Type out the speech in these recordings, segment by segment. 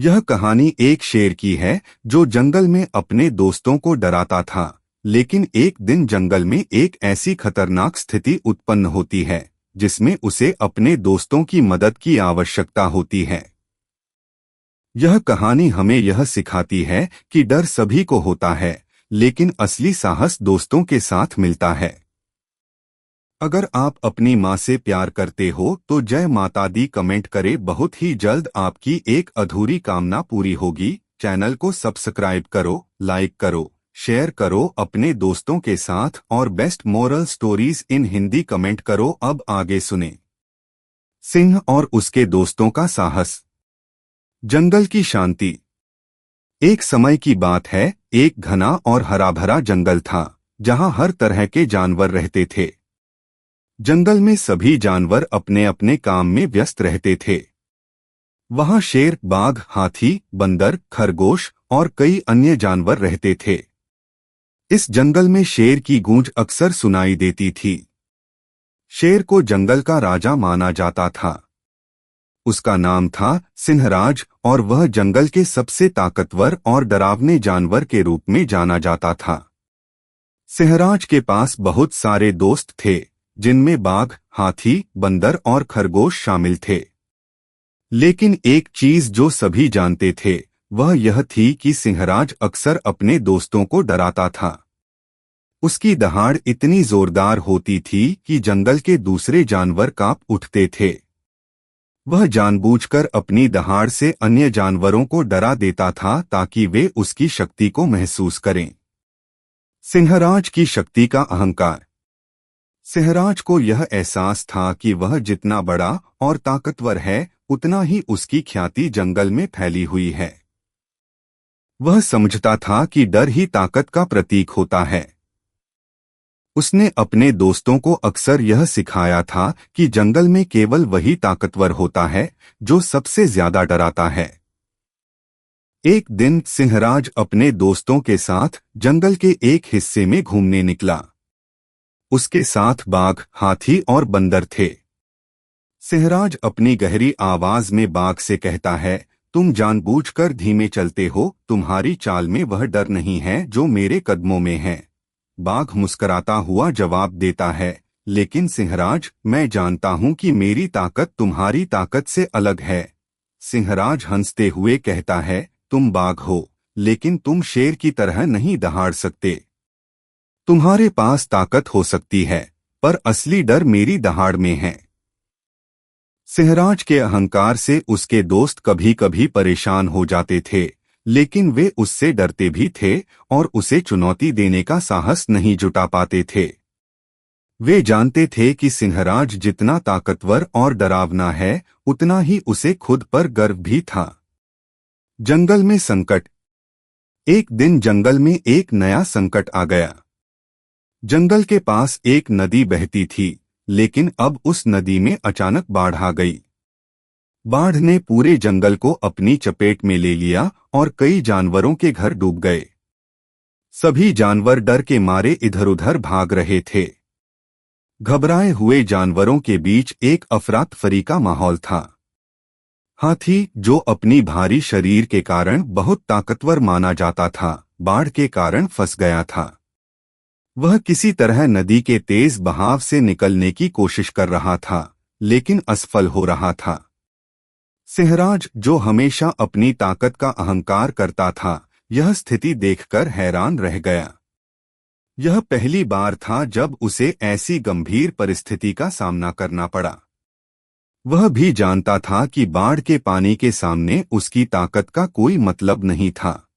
यह कहानी एक शेर की है जो जंगल में अपने दोस्तों को डराता था। लेकिन एक दिन जंगल में एक ऐसी खतरनाक स्थिति उत्पन्न होती है जिसमें उसे अपने दोस्तों की मदद की आवश्यकता होती है। यह कहानी हमें यह सिखाती है कि डर सभी को होता है, लेकिन असली साहस दोस्तों के साथ मिलता है। अगर आप अपनी माँ से प्यार करते हो तो जय माता दी कमेंट करें। बहुत ही जल्द आपकी एक अधूरी कामना पूरी होगी। चैनल को सब्सक्राइब करो, लाइक करो, शेयर करो अपने दोस्तों के साथ और best moral stories in Hindi comment करो। अब आगे सुने। सिंह और उसके दोस्तों का साहस। जंगल की शांति। एक समय की बात है, एक घना और हरा भरा जंगल था जहां हर तरह के जानवर रहते थे। जंगल में सभी जानवर अपने अपने काम में व्यस्त रहते थे। वहां शेर, बाघ, हाथी, बंदर, खरगोश और कई अन्य जानवर रहते थे। इस जंगल में शेर की गूंज अक्सर सुनाई देती थी। शेर को जंगल का राजा माना जाता था। उसका नाम था सिंहराज और वह जंगल के सबसे ताकतवर और डरावने जानवर के रूप में जाना जाता था। सिंहराज के पास बहुत सारे दोस्त थे, जिनमें बाघ, हाथी, बंदर और खरगोश शामिल थे। लेकिन एक चीज जो सभी जानते थे वह यह थी कि सिंहराज अक्सर अपने दोस्तों को डराता था। उसकी दहाड़ इतनी जोरदार होती थी कि जंगल के दूसरे जानवर कांप उठते थे। वह जानबूझकर अपनी दहाड़ से अन्य जानवरों को डरा देता था ताकि वे उसकी शक्ति को महसूस करें। सिंहराज की शक्ति का अहंकार। सिंहराज को यह एहसास था कि वह जितना बड़ा और ताकतवर है उतना ही उसकी ख्याति जंगल में फैली हुई है। वह समझता था कि डर ही ताकत का प्रतीक होता है। उसने अपने दोस्तों को अक्सर यह सिखाया था कि जंगल में केवल वही ताकतवर होता है जो सबसे ज्यादा डराता है। एक दिन सिंहराज अपने दोस्तों के साथ जंगल के एक हिस्से में घूमने निकला। उसके साथ बाघ, हाथी और बंदर थे। सिंहराज अपनी गहरी आवाज में बाघ से कहता है, तुम जानबूझकर धीमे चलते हो, तुम्हारी चाल में वह डर नहीं है जो मेरे कदमों में है। बाघ मुस्कराता हुआ जवाब देता है, लेकिन सिंहराज, मैं जानता हूं कि मेरी ताकत तुम्हारी ताकत से अलग है। सिंहराज हंसते हुए कहता है, तुम बाघ हो, लेकिन तुम शेर की तरह नहीं दहाड़ सकते। तुम्हारे पास ताकत हो सकती है, पर असली डर मेरी दहाड़ में है। सिंहराज के अहंकार से उसके दोस्त कभी कभी परेशान हो जाते थे, लेकिन वे उससे डरते भी थे और उसे चुनौती देने का साहस नहीं जुटा पाते थे। वे जानते थे कि सिंहराज जितना ताकतवर और डरावना है, उतना ही उसे खुद पर गर्व भी था। जंगल में संकट। एक दिन जंगल में एक नया संकट आ गया। जंगल के पास एक नदी बहती थी, लेकिन अब उस नदी में अचानक बाढ़ आ गई। बाढ़ ने पूरे जंगल को अपनी चपेट में ले लिया और कई जानवरों के घर डूब गए। सभी जानवर डर के मारे इधर उधर भाग रहे थे। घबराए हुए जानवरों के बीच एक अफरा-तफरी का माहौल था। हाथी, जो अपनी भारी शरीर के कारण बहुत ताकतवर माना जाता था, बाढ़ के कारण फंस गया था। वह किसी तरह नदी के तेज बहाव से निकलने की कोशिश कर रहा था, लेकिन असफल हो रहा था। सिंहराज, जो हमेशा अपनी ताकत का अहंकार करता था, यह स्थिति देखकर हैरान रह गया। यह पहली बार था जब उसे ऐसी गंभीर परिस्थिति का सामना करना पड़ा। वह भी जानता था कि बाढ़ के पानी के सामने उसकी ताकत का कोई मतलब नहीं था।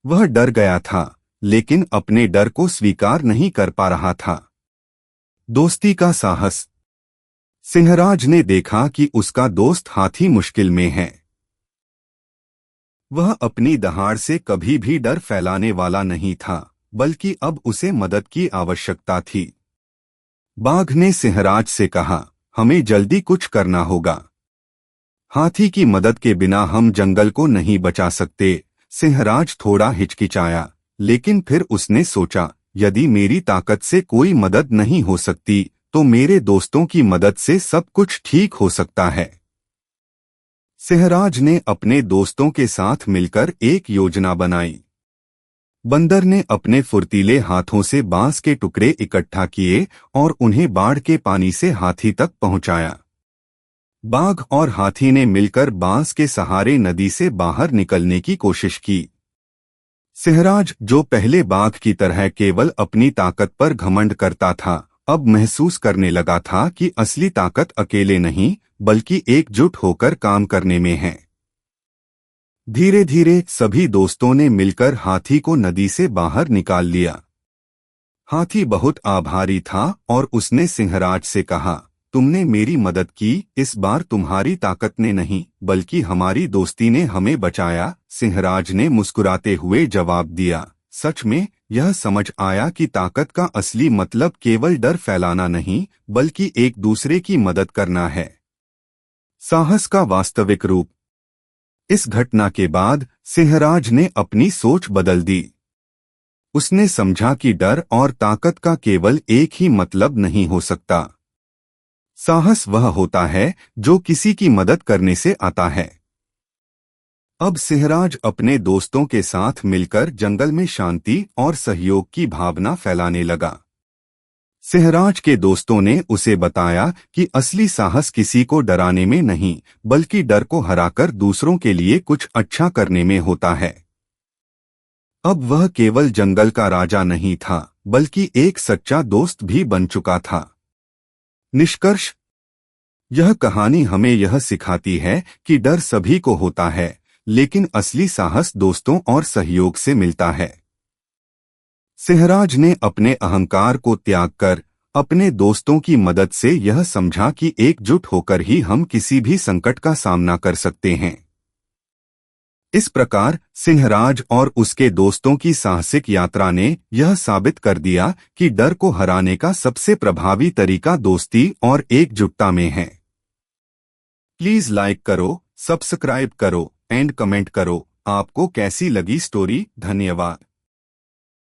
वह डर गया था, लेकिन अपने डर को स्वीकार नहीं कर पा रहा था। दोस्ती का साहस। सिंहराज ने देखा कि उसका दोस्त हाथी मुश्किल में है। वह अपनी दहाड़ से कभी भी डर फैलाने वाला नहीं था, बल्कि अब उसे मदद की आवश्यकता थी। बाघ ने सिंहराज से कहा, हमें जल्दी कुछ करना होगा। हाथी की मदद के बिना हम जंगल को नहीं बचा सकते। सिंहराज थोड़ा हिचकिचाया, लेकिन फिर उसने सोचा, यदि मेरी ताकत से कोई मदद नहीं हो सकती तो मेरे दोस्तों की मदद से सब कुछ ठीक हो सकता है। सिंहराज ने अपने दोस्तों के साथ मिलकर एक योजना बनाई। बंदर ने अपने फुर्तीले हाथों से बांस के टुकड़े इकट्ठा किए और उन्हें बाढ़ के पानी से हाथी तक पहुंचाया। बाघ और हाथी ने मिलकर बांस के सहारे नदी से बाहर निकलने की कोशिश की। सिंहराज, जो पहले बाघ की तरह केवल अपनी ताकत पर घमंड करता था, अब महसूस करने लगा था कि असली ताकत अकेले नहीं बल्कि एकजुट होकर काम करने में है। धीरे धीरे सभी दोस्तों ने मिलकर हाथी को नदी से बाहर निकाल लिया। हाथी बहुत आभारी था और उसने सिंहराज से कहा, तुमने मेरी मदद की, इस बार तुम्हारी ताकत ने नहीं बल्कि हमारी दोस्ती ने हमें बचाया। सिंहराज ने मुस्कुराते हुए जवाब दिया, सच में यह समझ आया कि ताकत का असली मतलब केवल डर फैलाना नहीं बल्कि एक दूसरे की मदद करना है। साहस का वास्तविक रूप। इस घटना के बाद सिंहराज ने अपनी सोच बदल दी। उसने समझा कि डर और ताकत का केवल एक ही मतलब नहीं हो सकता। साहस वह होता है जो किसी की मदद करने से आता है। अब सिंहराज अपने दोस्तों के साथ मिलकर जंगल में शांति और सहयोग की भावना फैलाने लगा। सिंहराज के दोस्तों ने उसे बताया कि असली साहस किसी को डराने में नहीं बल्कि डर को हराकर दूसरों के लिए कुछ अच्छा करने में होता है। अब वह केवल जंगल का राजा नहीं था बल्कि एक सच्चा दोस्त भी बन चुका था। निष्कर्ष, यह कहानी हमें यह सिखाती है कि डर सभी को होता है, लेकिन असली साहस दोस्तों और सहयोग से मिलता है। सिंहराज ने अपने अहंकार को त्याग कर अपने दोस्तों की मदद से यह समझा कि एकजुट होकर ही हम किसी भी संकट का सामना कर सकते हैं। इस प्रकार सिंहराज और उसके दोस्तों की साहसिक यात्रा ने यह साबित कर दिया कि डर को हराने का सबसे प्रभावी तरीका दोस्ती और एकजुटता में है। प्लीज लाइक करो, सब्सक्राइब करो एंड कमेंट करो। आपको कैसी लगी स्टोरी? धन्यवाद।